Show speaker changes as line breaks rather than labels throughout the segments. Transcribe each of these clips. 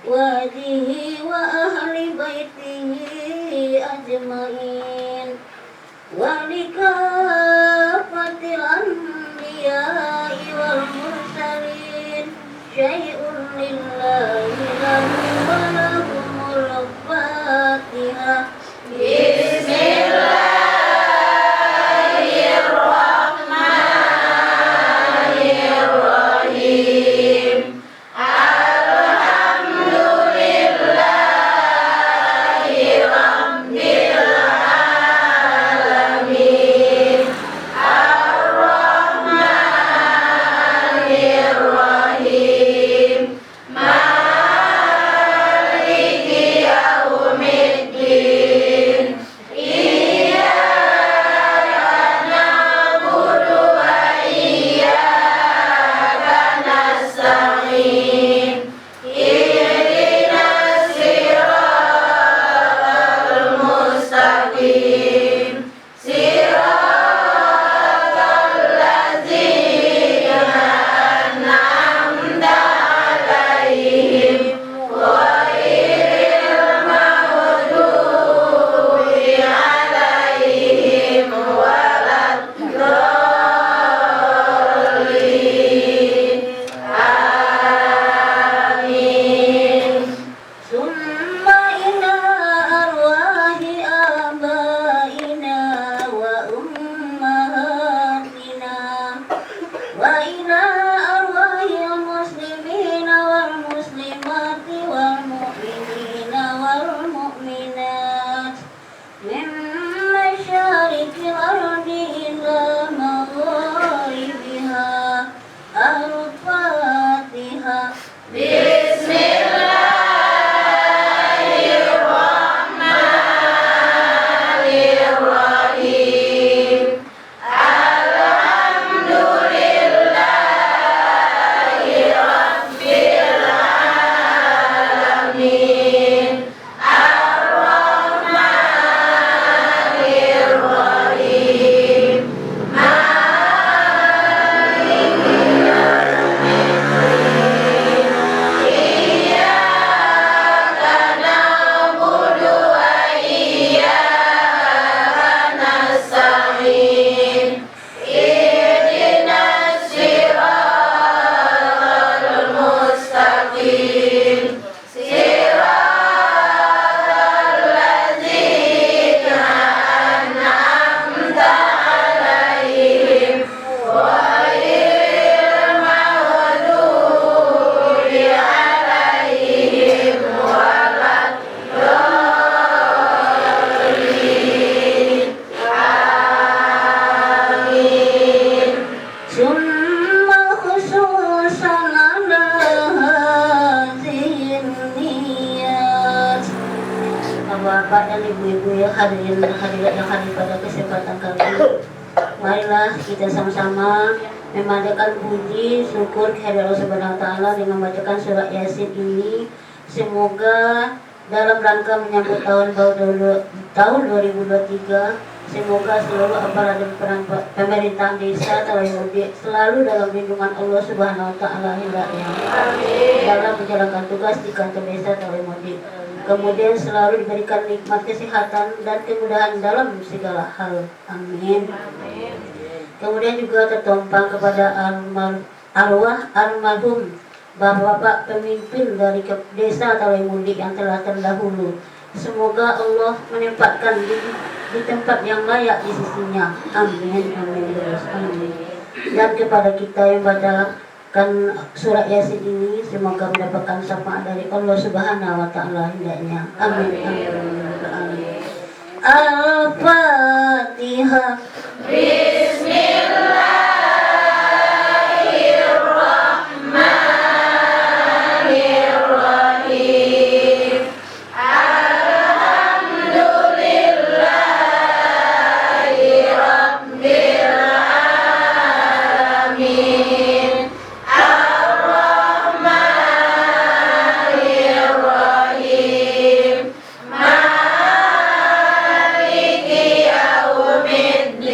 وآله وأهل بيته أجمعين ولكافة الأنبياء والمرسلين شيء لله له ولهم الفاتحة. بسم الله الرحمن الرحيم. الحمد لله رب العالمين الرحمن الرحيم مالك يوم الدين إياك نعبد وإياك نستعين اهدنا الصراط المستقيم صراط الذين أنعمت عليهم غير المغضوب عليهم ولا الضالين آمين. ثم إلى أرواح آبائنا وأمهاتنا وإلى أرواح المسلمين والمسلمات والمؤمنين والمؤمنات من مشارق الأرض إلى مغاربها الفاتحة. بسم الله الرحمن الرحيم. الحمد لله رب العالمين الرحمن الرحيم مالك يوم الدين إياك نعبد وإياك نستعين اهدنا الصراط المستقيم صراط الذين أنعمت عليهم غير المغضوب عليهم ولا الضالين آمين. ثم خصوصا على هذه النيات. Bapak dan ibu-ibu yang hadirin dan hadirat yang hadir pada kesempatan kali ini, marilah kita sama-sama memanjatkan puji syukur kehadirat Allah Subhanahu wa taala dengan membacakan surat Yasin ini. Semoga dalam rangka menyambut tahun baru tahun 2023, semoga seluruh aparat dan pemerintahan desa Tawaimudi selalu dalam lindungan Allah Subhanahu wa taala hendaknya dalam menjalankan tugas di kantor desa Tawaimudi. Kemudian selalu diberikan nikmat kesehatan dan kemudahan dalam segala hal. Amin. Kemudian juga tertumpang kepada arwah almarhum bapak-bapak pemimpin dari desa Tawaimudi yang telah terdahulu. Semoga Allah menempatkan di tempat yang layak di sisinya. Amin. Amin. Amin. Dan kepada kita yang bacakan surat Yasin ini, semoga mendapatkan syafaat dari Allah Subhanahu wa taala hendaknya. Amin. Amin. Al-Fatihah. Bismillahirrahmanirrahim. Alhamdulillahi rabbil alamin. Ar-Rahmanir-Rahim. Maliki yaumiddin.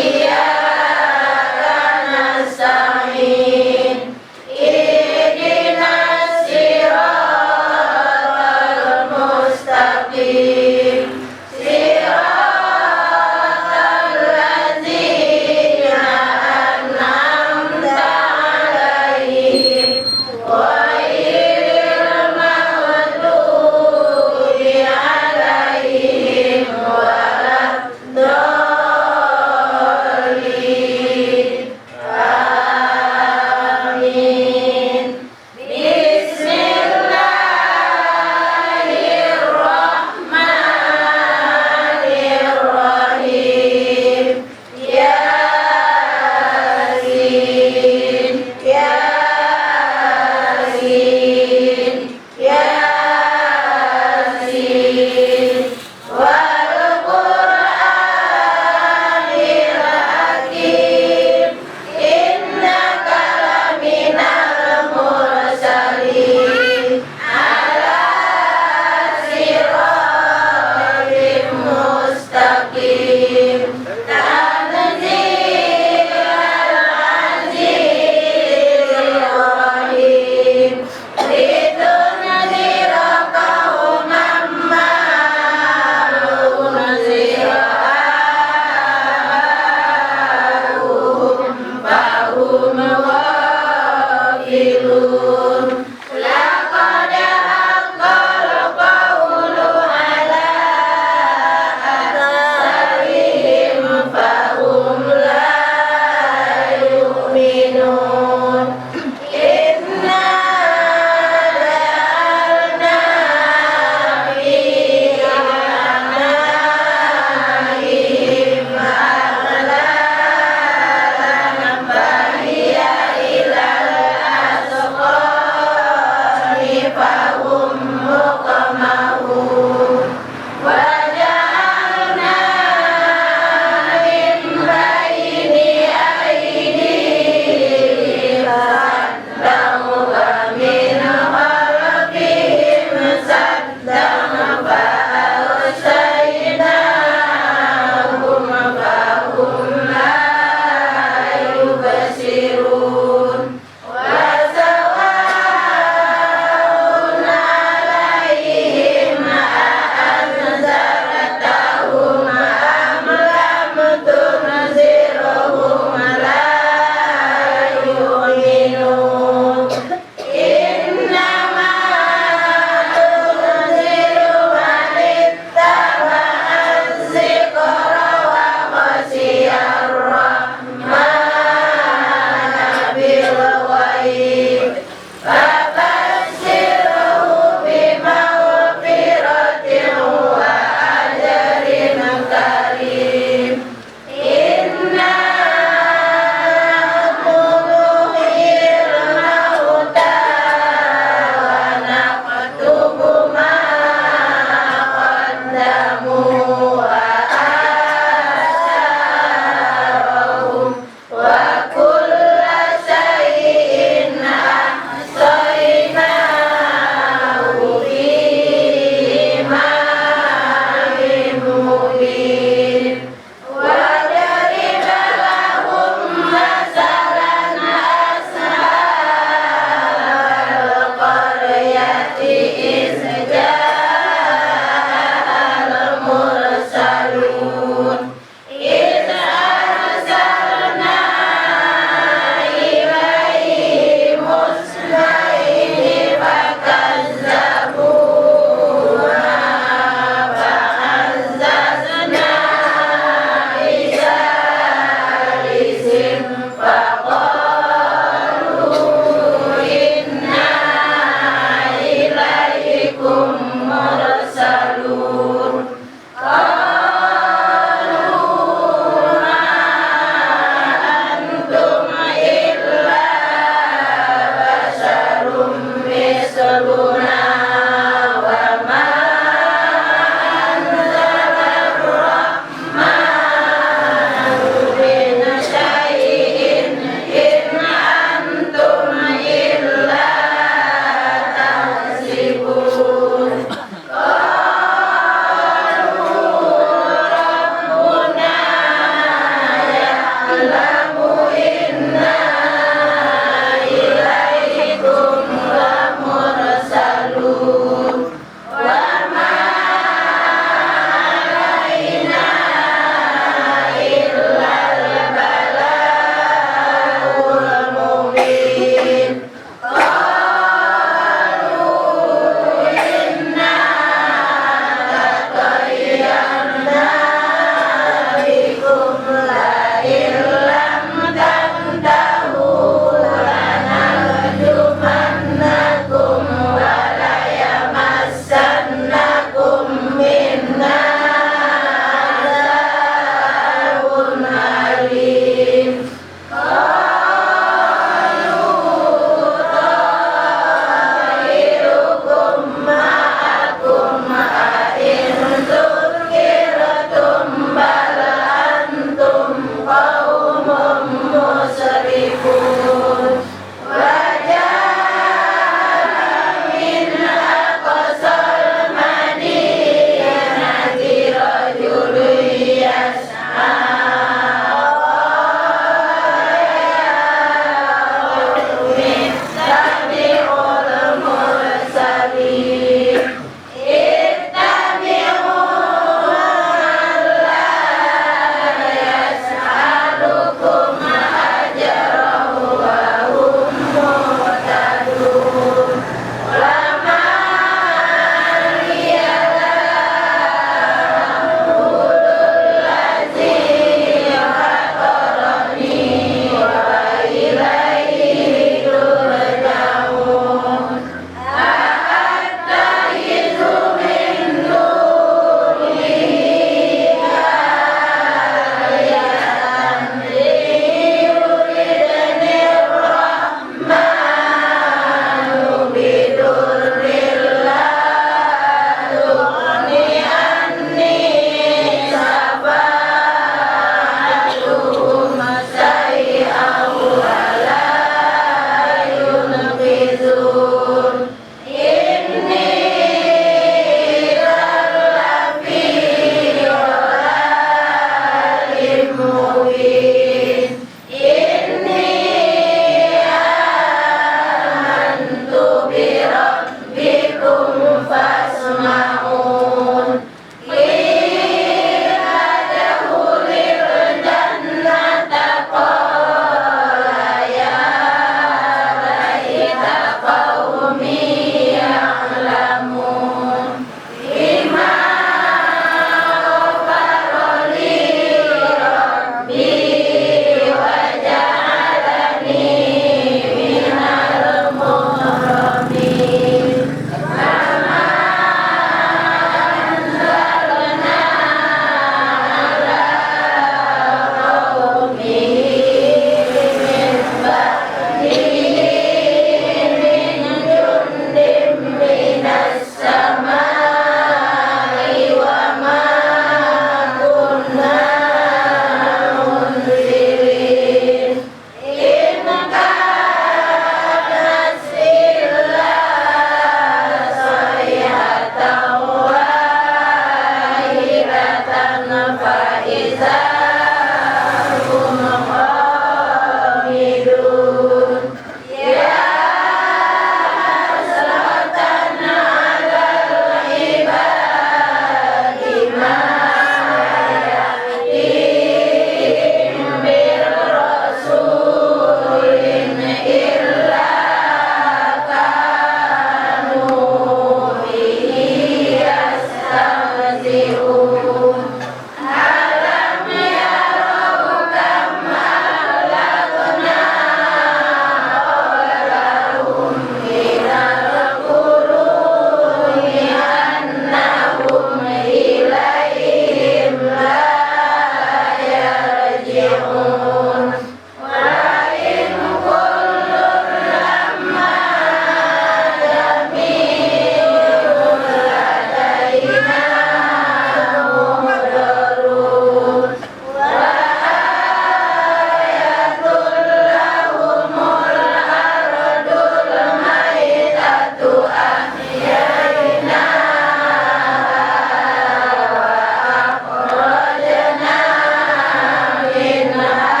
Inna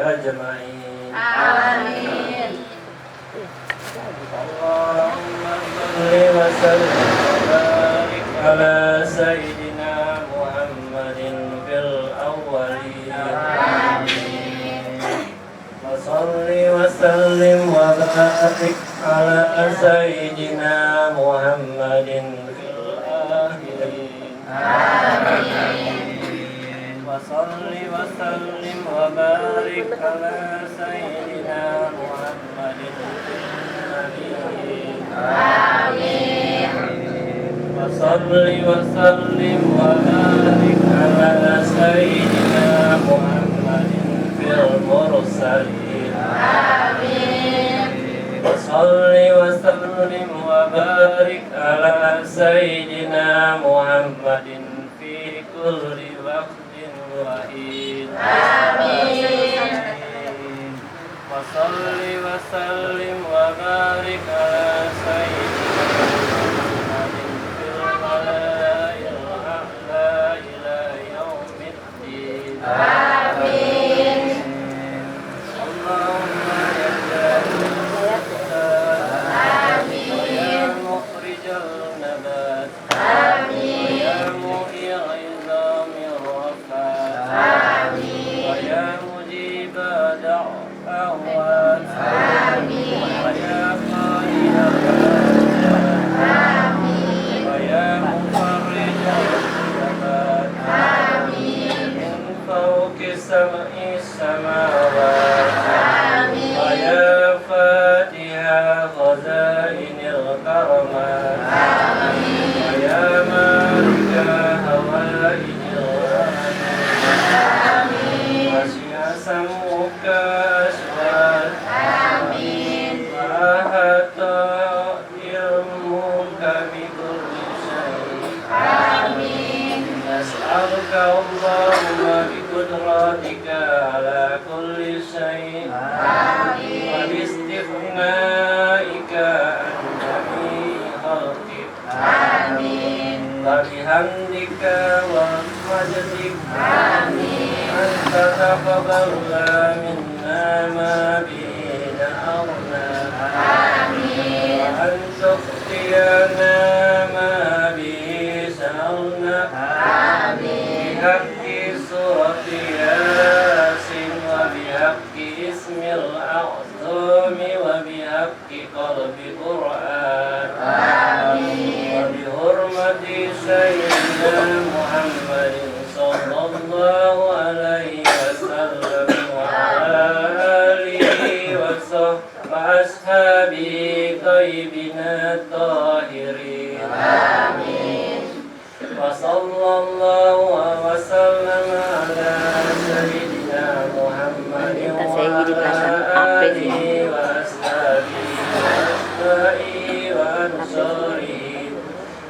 أجمعين آمين. اللهم صل وسلم وبارك على سيدنا محمد في الأولين آمين. وصل وسلم وبارك على سيدنا محمد في الآخرين آمين. وصل وسلم وبارك على سيدنا محمد في النبيين آمين. وصل وسلم وبارك على سيدنا محمد في المرسلين آمين. وصل وسلم وبارك على سيدنا محمد في كل وقت وحيد آمين. وصل وسلم وبارك على سيدنا محمد في الملأ الأعلى إلى يوم الدين آمين. اللهم يا جاهل ويا مخرج النبات ويا محيي العظام الرفات ويا مجيب دعوات ويا قائل الحاجات ويا مفرج الكربات من فوق سبع السماوات ويا فاتح خزائن الكرامات ويا مالك هوائج وسع سمعك أشهاد وأحاط علمك بكل شيء نسألك اللهم بقدرتك على كل شيء وباستغنائك عن جميع خلقك وبحمدك ومجدك أن تتقبل منا ما به نهرنا وأن تغفرنا ما به سهرنا بحق سورة ياسين وبحق اسم الأعظم وبحق قلب قرآن وبحرمة سيدنا محمد صلى الله عليه وسلم وعلى آله وأصحابه طيبين الطاهرين وصلى الله وسلم على سيدنا محمد وعلى آله وأصحابه وأتباعه وأنصاره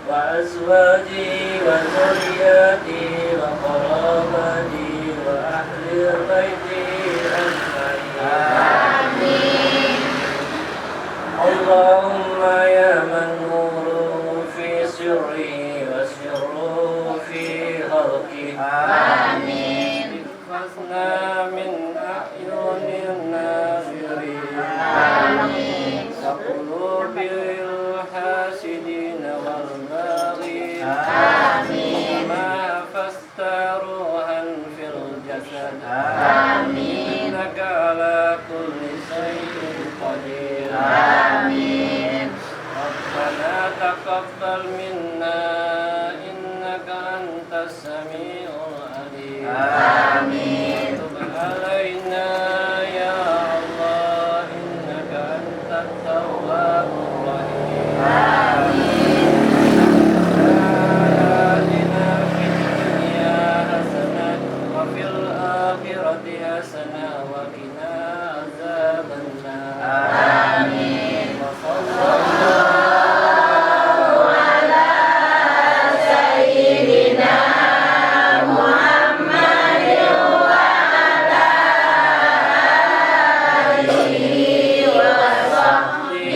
وأزواجه وذرياته وقرابته وأهل بيته أجمعين اللهم يا من نوره في سره وسره في خلقه احفظنا من أعين الناظرين وقلوب الحاسدين والباغين وما حفظت روحا في الجسد إنك على كل شيء قدير ربنا تقبل منا إنك أنت السميع العليم تب علينا يا الله إنك أنت التواب الرحيم آتنا في الدنيا حسنة وفي الآخرة حسنة وقنا عذاب النار وصلى الله على سيدنا محمد وعلى آله وصحبه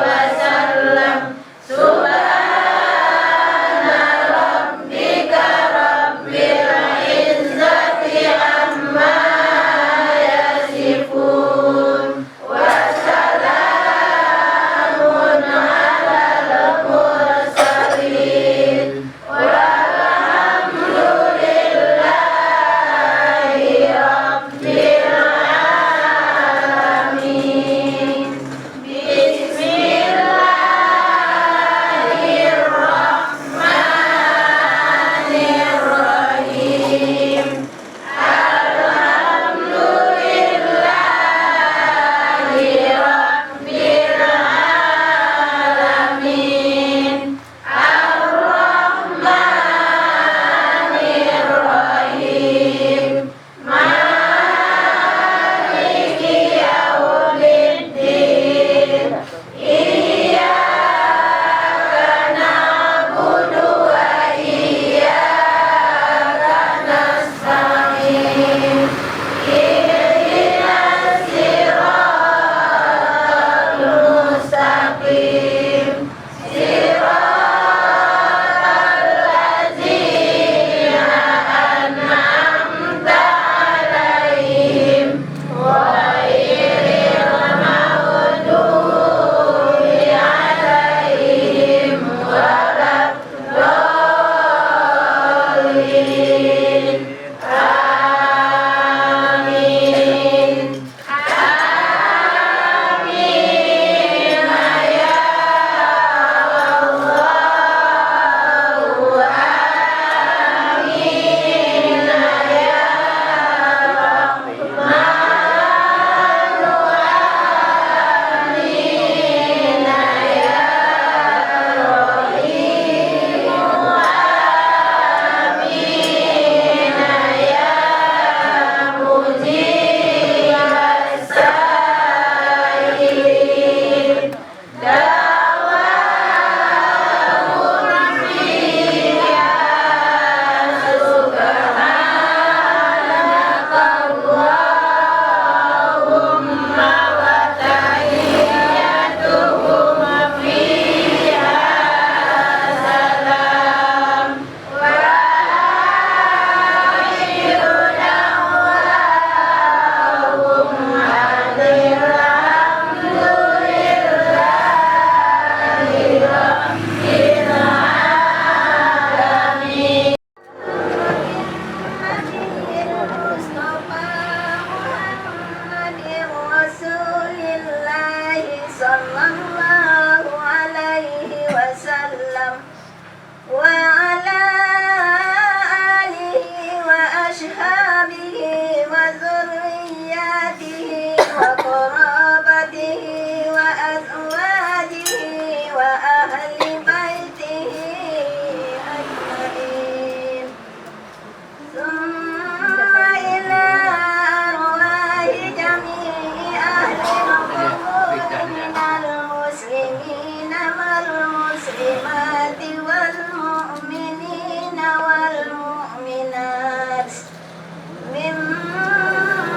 وسلم سبحان ربك رب العزة عما
ثم إلى أرواح جميع أهل القبور من المسلمين والمسلمات والمؤمنين والمؤمنات من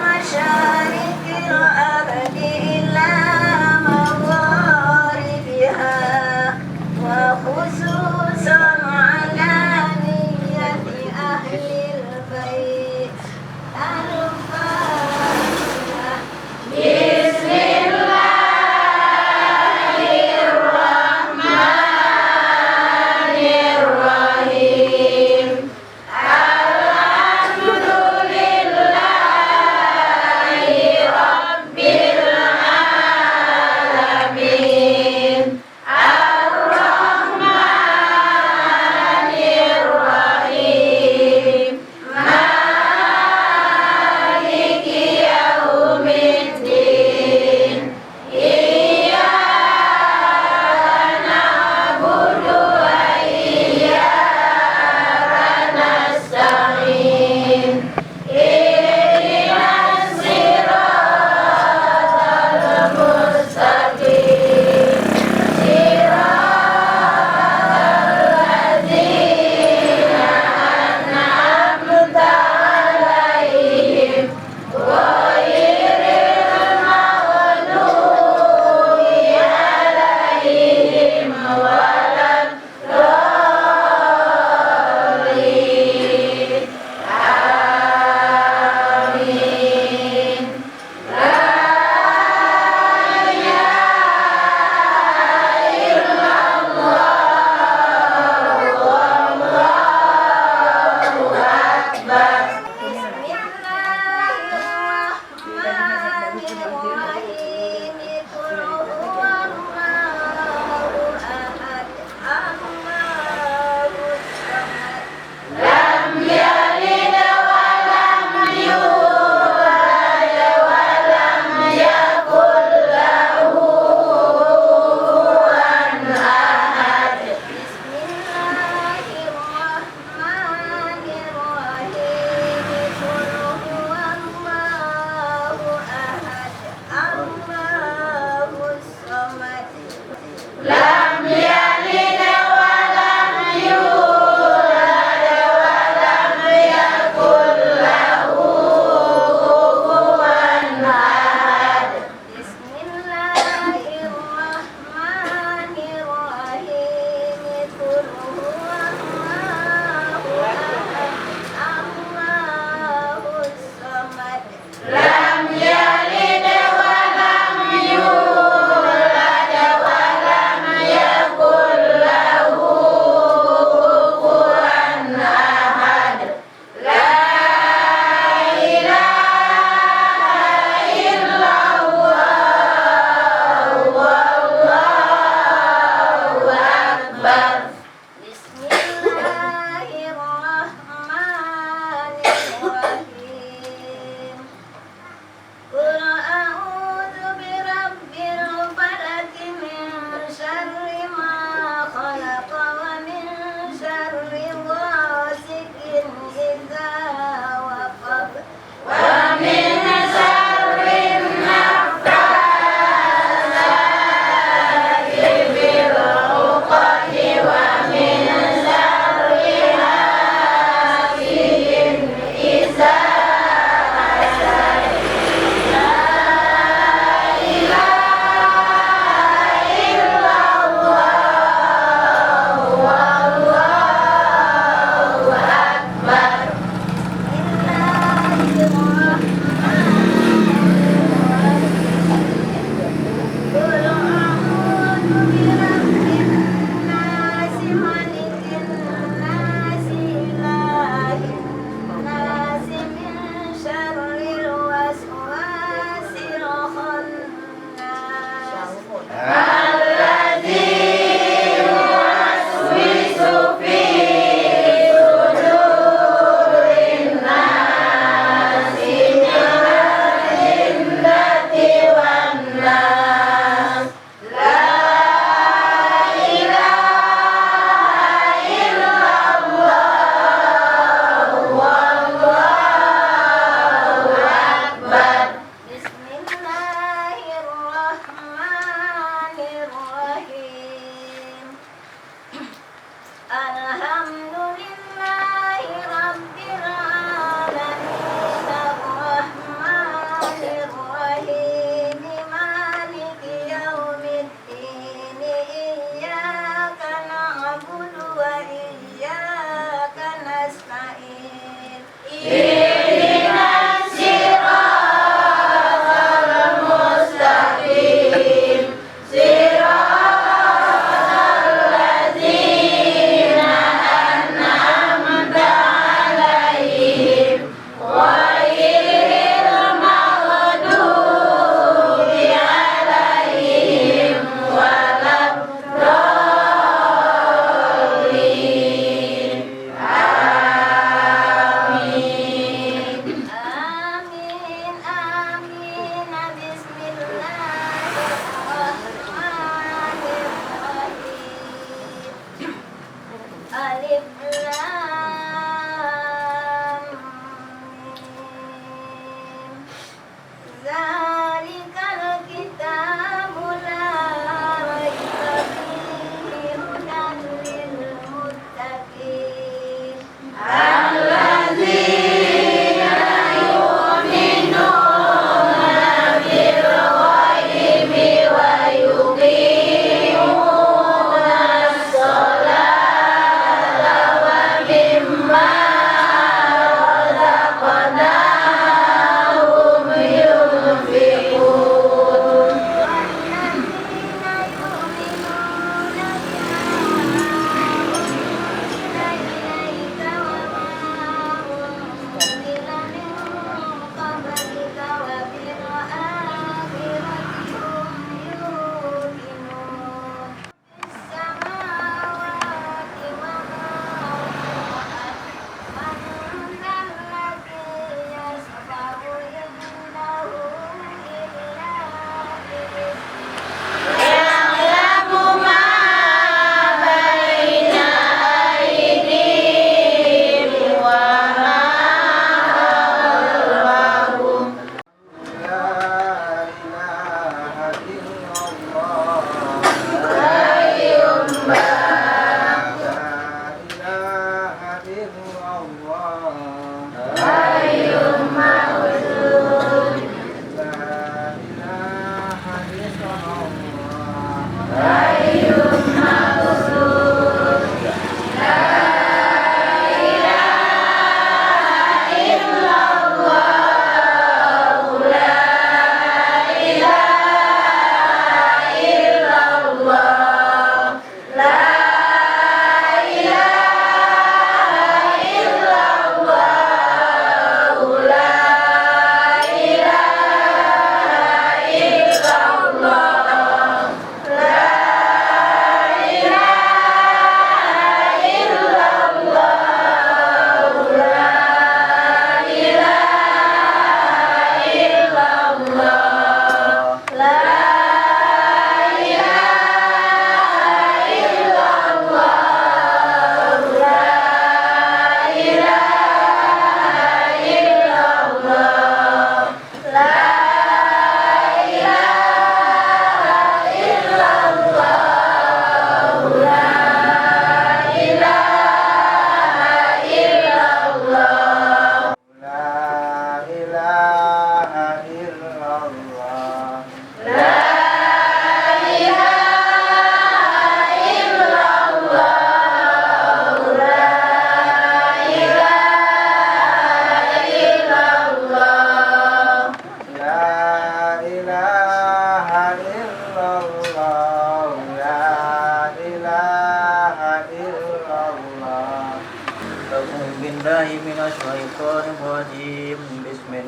مشارق الأرض إلى مغاربها وخصوصا على نية أهل البيت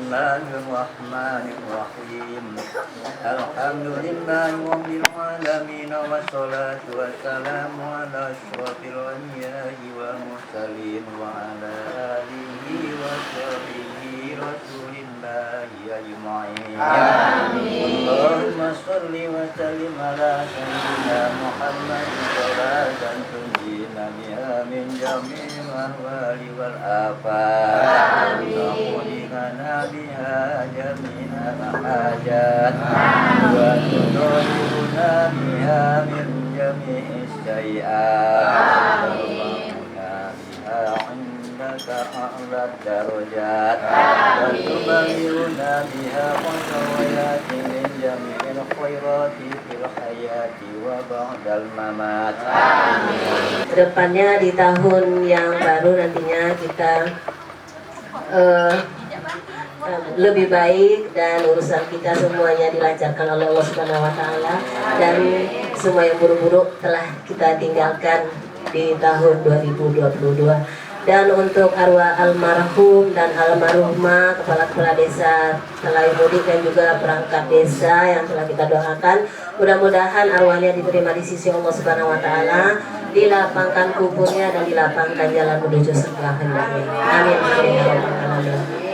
Bismillahirrahmanirrahim. Alhamdulillahi rabbil alamin wassalatu wassalamu ala asyrofil anbiya'i wal mursalin wa ala alihi wa sahbihi rasulillahi ajma'in. Allahumma shalli wa sallim ala sayyidina Muhammad salatan tunjina biha min jami'il ahwali wal afat. Tuqdina biha jami'al hajat wa tudhhiruna biha min jami'is sayyi'at. أعلى الدرجات وتبلغنا بها خطوات من جميع الخيرات في الحياة وبعد الممات.
Kedepannya di tahun yang baru nantinya kita lebih baik dan urusan kita semuanya dilancarkan oleh Allah Subhanahu wa taala dan semua yang buruk-buruk telah kita tinggalkan di tahun 2022. Dan untuk arwah almarhum dan almarhumah kepala-kepala desa Telawi Mudik dan juga perangkat desa yang telah kita doakan, mudah-mudahan arwahnya diterima di sisi Allah Subhanahu wa taala, dilapangkan kuburnya dan dilapangkan jalan menuju surga hendaknya. Amin. Amin.